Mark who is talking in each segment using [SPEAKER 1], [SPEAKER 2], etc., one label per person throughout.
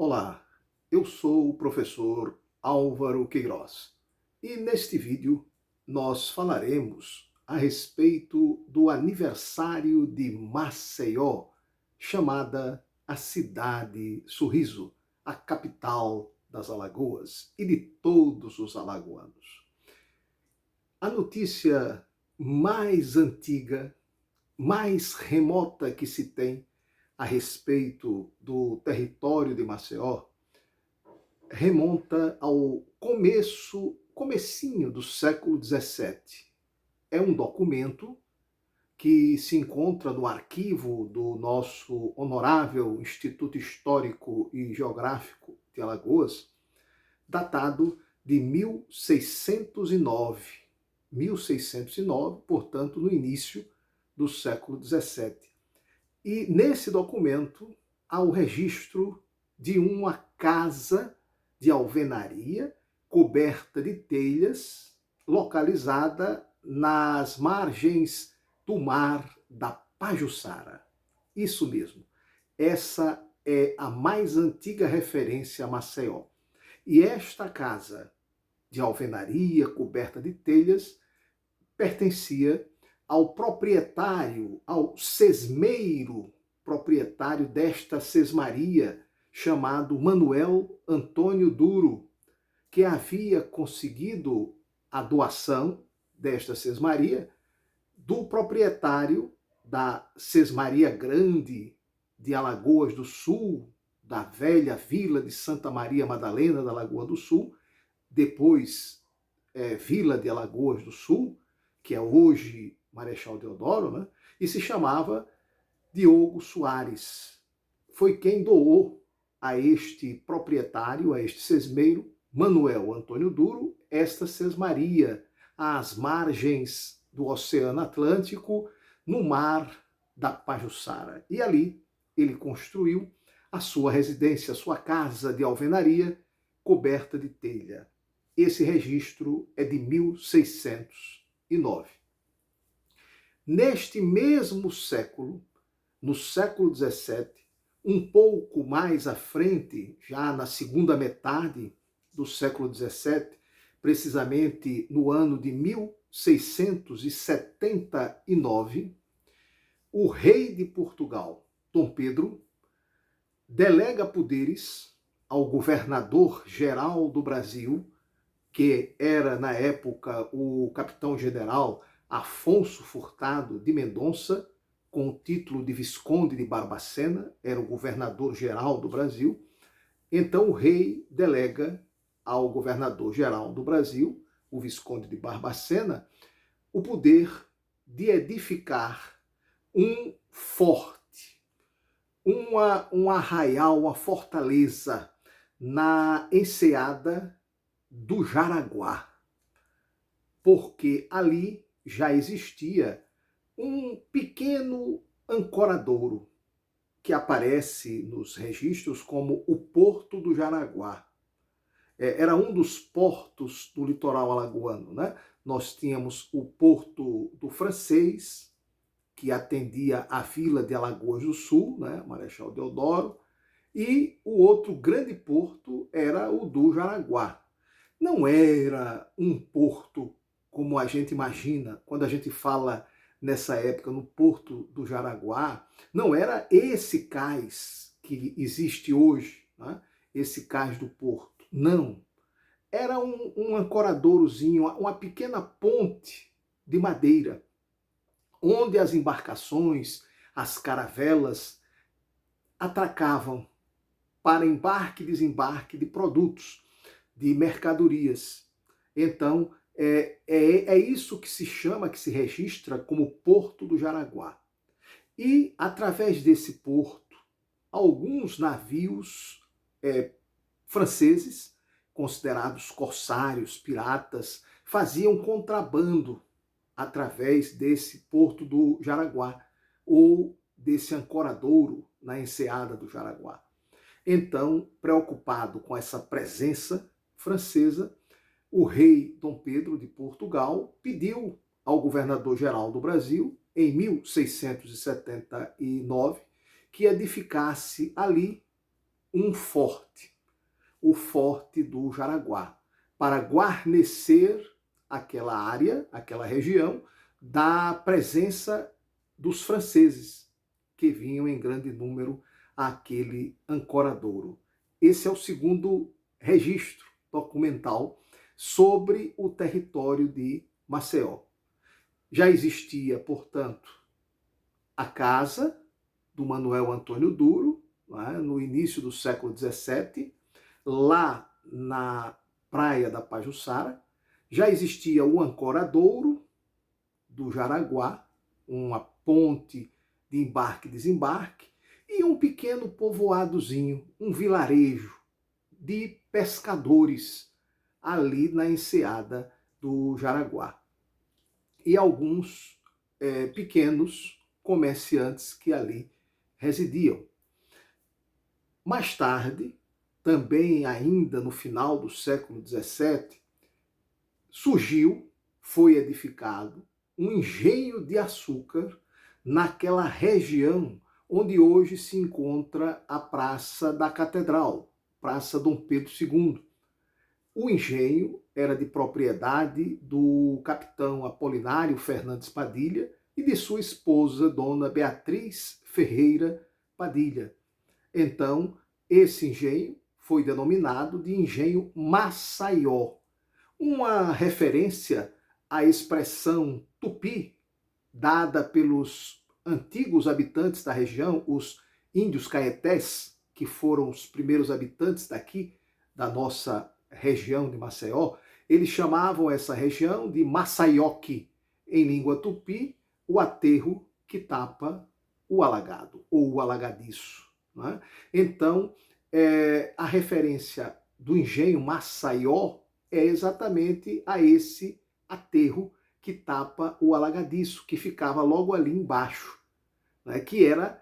[SPEAKER 1] Olá, eu sou o professor Álvaro Queiroz e neste vídeo nós falaremos a respeito do aniversário de Maceió, chamada a Cidade Sorriso, a capital das Alagoas e de todos os alagoanos. A notícia mais antiga, mais remota que se tem a respeito do território de Maceió remonta ao comecinho do século XVII. É um documento que se encontra no arquivo do nosso honorável Instituto Histórico e Geográfico de Alagoas, datado de 1609. 1609, portanto, no início do século XVII. E nesse documento há o registro de uma casa de alvenaria coberta de telhas, localizada nas margens do mar da Pajuçara. Isso mesmo, essa é a mais antiga referência a Maceió. E esta casa de alvenaria coberta de telhas pertencia ao proprietário, ao sesmeiro proprietário desta sesmaria, chamado Manuel Antônio Duro, que havia conseguido a doação desta sesmaria do proprietário da Sesmaria Grande de Alagoas do Sul, da velha vila de Santa Maria Madalena da Lagoa do Sul, depois Vila de Alagoas do Sul, que é hoje Marechal Deodoro, né? E se chamava Diogo Soares. Foi quem doou a este proprietário, a este sesmeiro, Manuel Antônio Duro, esta sesmaria às margens do Oceano Atlântico, no mar da Pajuçara. E ali ele construiu a sua residência, a sua casa de alvenaria coberta de telha. Esse registro é de 1609. Neste mesmo século, no século XVII, um pouco mais à frente, já na segunda metade do século XVII, precisamente no ano de 1679, o rei de Portugal, Dom Pedro, delega poderes ao governador-geral do Brasil, que era, na época, o capitão-general Afonso Furtado de Mendonça, com o título de Visconde de Barbacena, era o governador-geral do Brasil. Então o rei delega ao governador-geral do Brasil, o Visconde de Barbacena, o poder de edificar um forte, um arraial, uma fortaleza na enseada do Jaraguá, porque ali já existia um pequeno ancoradouro que aparece nos registros como o Porto do Jaraguá. Era um dos portos do litoral alagoano, né? Nós tínhamos o Porto do Francês, que atendia a vila de Alagoas do Sul, né? Marechal Deodoro, e o outro grande porto era o do Jaraguá. Não era um porto como a gente imagina quando a gente fala nessa época no Porto do Jaraguá, não era esse cais que existe hoje, né? Esse cais do porto. Não. Era um ancoradourozinho, uma pequena ponte de madeira, onde as embarcações, as caravelas, atracavam para embarque e desembarque de produtos, de mercadorias. Então, é isso que se chama, que se registra como Porto do Jaraguá. E, através desse porto, alguns navios franceses, considerados corsários, piratas, faziam contrabando através desse Porto do Jaraguá, ou desse ancoradouro na enseada do Jaraguá. Então, preocupado com essa presença francesa, o rei Dom Pedro de Portugal pediu ao governador-geral do Brasil, em 1679, que edificasse ali um forte, o Forte do Jaraguá, para guarnecer aquela área, aquela região, da presença dos franceses, que vinham em grande número àquele ancoradouro. Esse é o segundo registro documental sobre o território de Maceió. Já existia, portanto, a casa do Manuel Antônio Duro, no início do século XVII, lá na praia da Pajuçara. Já existia o ancoradouro do Jaraguá, uma ponte de embarque e desembarque, e um pequeno povoadozinho, um vilarejo de pescadores ali na enseada do Jaraguá. E alguns pequenos comerciantes que ali residiam. Mais tarde, também ainda no final do século XVII, foi edificado um engenho de açúcar naquela região onde hoje se encontra a Praça da Catedral, Praça Dom Pedro II. O engenho era de propriedade do capitão Apolinário Fernandes Padilha e de sua esposa, dona Beatriz Ferreira Padilha. Então, esse engenho foi denominado de Engenho Maceió, uma referência à expressão tupi, dada pelos antigos habitantes da região, os índios caetés, que foram os primeiros habitantes daqui, da nossa região de Maceió. Eles chamavam essa região de Maçaioque, em língua tupi, o aterro que tapa o alagado, ou o alagadiço. Né? Então, a referência do engenho Maceió é exatamente a esse aterro que tapa o alagadiço, que ficava logo ali embaixo, né, que era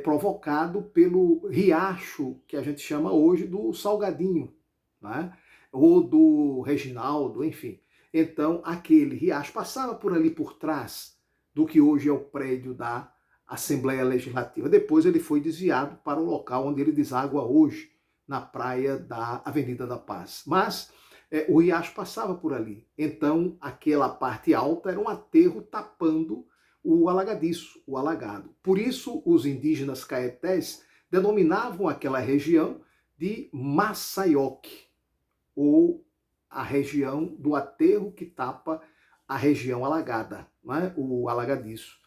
[SPEAKER 1] provocado pelo riacho que a gente chama hoje do Salgadinho, né, ou do Reginaldo, enfim. Então, aquele riacho passava por ali por trás do que hoje é o prédio da Assembleia Legislativa. Depois ele foi desviado para o local onde ele deságua hoje, na praia da Avenida da Paz. Mas o riacho passava por ali. Então, aquela parte alta era um aterro tapando o alagadiço, o alagado. Por isso, os indígenas caetés denominavam aquela região de Maçaioque, ou a região do aterro que tapa a região alagada, né? O alagadiço.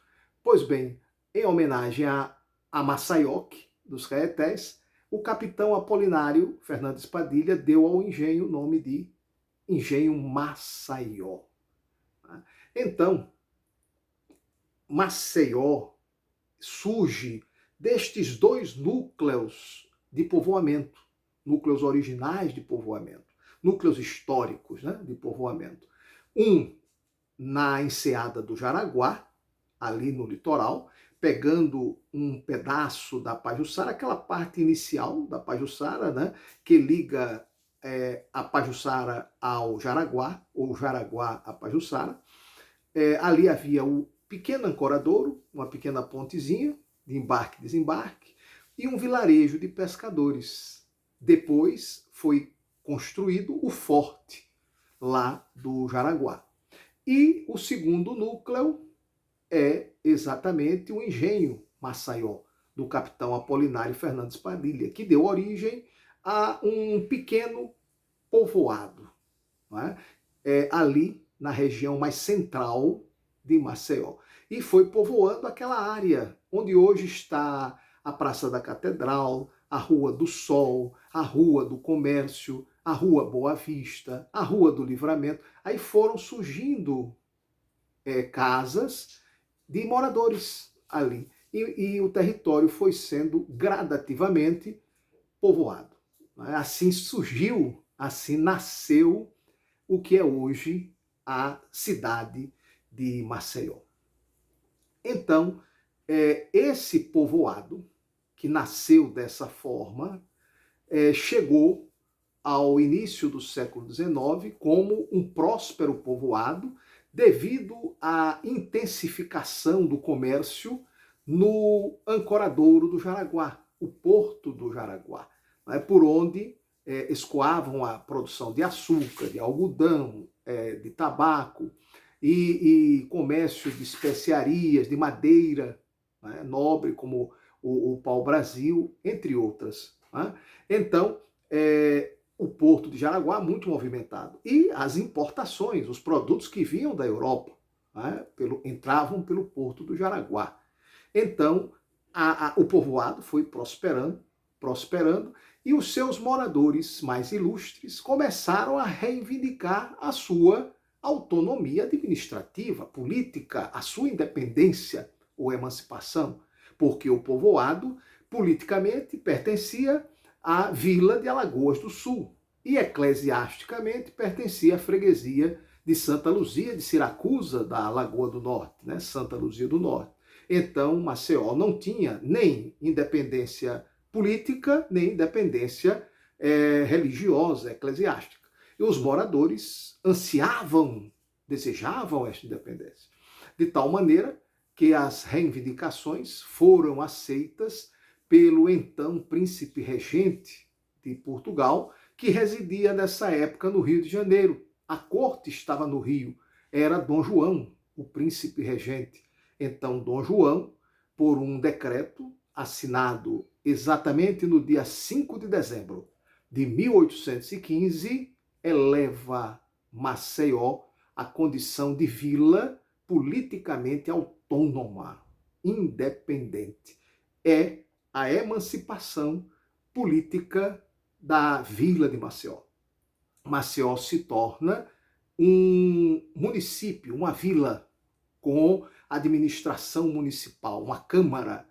[SPEAKER 1] Pois bem, em homenagem a Maçaioque, dos caetés, o capitão Apolinário Fernandes Padilha deu ao engenho o nome de Engenho Maceió. Então, Maceió surge destes dois núcleos de povoamento, núcleos originais de povoamento, núcleos históricos, né, de povoamento. Um na enseada do Jaraguá, ali no litoral, pegando um pedaço da Pajuçara, aquela parte inicial da Pajuçara, né, que liga a Pajuçara ao Jaraguá, ou Jaraguá a Pajuçara. Ali havia o pequeno ancoradouro, uma pequena pontezinha de embarque e desembarque, e um vilarejo de pescadores. Depois foi construído o forte lá do Jaraguá. E o segundo núcleo é exatamente o engenho Maceió, do capitão Apolinário Fernandes Padilha, que deu origem a um pequeno povoado, né? Ali na região mais central de Maceió. E foi povoando aquela área onde hoje está a Praça da Catedral, a Rua do Sol, a Rua do Comércio, a Rua Boa Vista, a Rua do Livramento. Aí foram surgindo casas de moradores ali. E o território foi sendo gradativamente povoado. Assim surgiu, assim nasceu o que é hoje a cidade de Maceió. Então, esse povoado, que nasceu dessa forma, chegou ao início do século XIX como um próspero povoado devido à intensificação do comércio no ancoradouro do Jaraguá, o porto do Jaraguá. né, por onde escoavam a produção de açúcar, de algodão, de tabaco e comércio de especiarias, de madeira, né, nobre, como o pau-brasil, entre outras. Né? Então, o porto de Jaraguá muito movimentado. E as importações, os produtos que vinham da Europa, né, entravam pelo porto do Jaraguá. Então, o povoado foi prosperando, e os seus moradores mais ilustres começaram a reivindicar a sua autonomia administrativa, política, a sua independência ou emancipação, porque o povoado politicamente pertencia à vila de Alagoas do Sul e eclesiasticamente pertencia à freguesia de Santa Luzia de Siracusa, da Lagoa do Norte, né? Santa Luzia do Norte. Então, Maceió não tinha nem independência política, nem independência religiosa, eclesiástica. E os moradores ansiavam, desejavam esta independência. De tal maneira que as reivindicações foram aceitas pelo então príncipe regente de Portugal, que residia nessa época no Rio de Janeiro. A corte estava no Rio, era Dom João, o príncipe regente. Então, Dom João, por um decreto assinado exatamente no dia 5 de dezembro de 1815, eleva Maceió à condição de vila politicamente autônoma, independente. É a emancipação política da vila de Maceió. Maceió se torna um município, uma vila com administração municipal, uma Câmara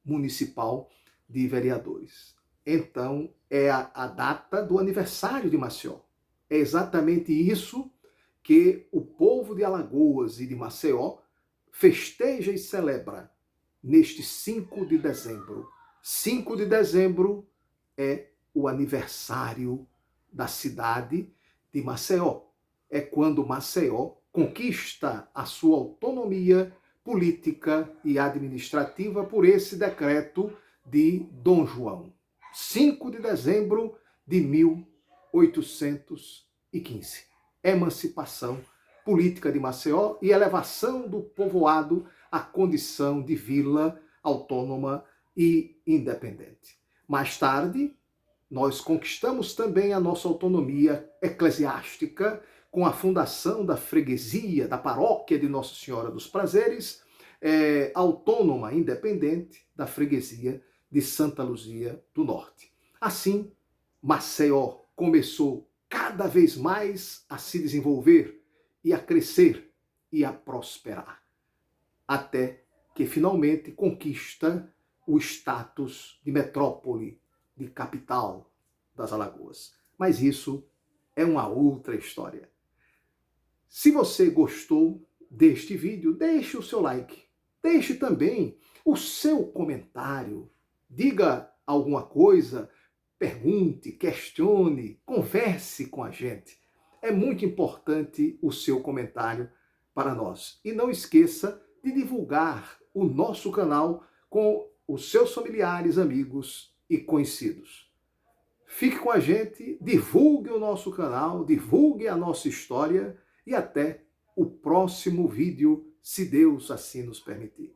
[SPEAKER 1] Municipal de Vereadores. Então, é a data do aniversário de Maceió. É exatamente isso que o povo de Alagoas e de Maceió festeja e celebra neste 5 de dezembro. 5 de dezembro é o aniversário da cidade de Maceió. É quando Maceió conquista a sua autonomia política e administrativa por esse decreto de Dom João. 5 de dezembro de 1815. Emancipação política de Maceió e elevação do povoado à condição de vila autônoma e independente. Mais tarde, nós conquistamos também a nossa autonomia eclesiástica com a fundação da freguesia, da paróquia de Nossa Senhora dos Prazeres, autônoma, independente da freguesia de Santa Luzia do Norte. Assim, Maceió começou cada vez mais a se desenvolver e a crescer e a prosperar, até que finalmente conquista o status de metrópole, de capital das Alagoas. Mas isso é uma outra história. Se você gostou deste vídeo, deixe o seu like. Deixe também o seu comentário. Diga alguma coisa, pergunte, questione, converse com a gente. É muito importante o seu comentário para nós. E não esqueça de divulgar o nosso canal com os seus familiares, amigos e conhecidos. Fique com a gente, divulgue o nosso canal, divulgue a nossa história e até o próximo vídeo, se Deus assim nos permitir.